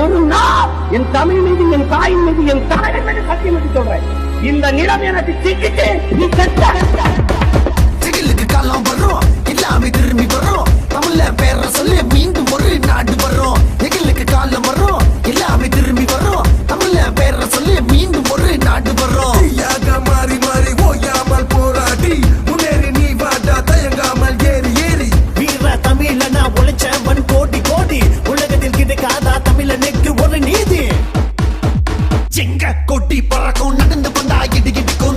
ஒரு நாள் என் தமிழ் மீது, என் தாயின் மீது, என் தாயின் மீது சத்தியம் என்று சொல்றேன். இந்த நிலம் எனக்கு சிக்கிட்டு நீ திகிலுக்கு காலம் வரும், எல்லாமே திரும்பி வரும். தமிழ்ல பேர சொல்லி மீண்டும் ஒரு நாடு வரும். திகிலுக்கு காலம் வரும், எல்லாமே திரும்பி வரும். தமிழ்ல பேர சொல்லி மீண்டும் ஒரு நாடு வரும். தீயாக மாறி மாறி ஓயாமல் போராடி முன்னேறி நீ வாடா தயங்காமல் ஏறி ஏறி. வீர தமிழனா உழைச்சவன் கோடி கோடி, உலகத்தில் கிடைக்காதா தமிழனுக்கு ஒரு நீதி. எங்க கொட்டி பறக்கும், நடந்து வந்தா இடி இடிக்கும்.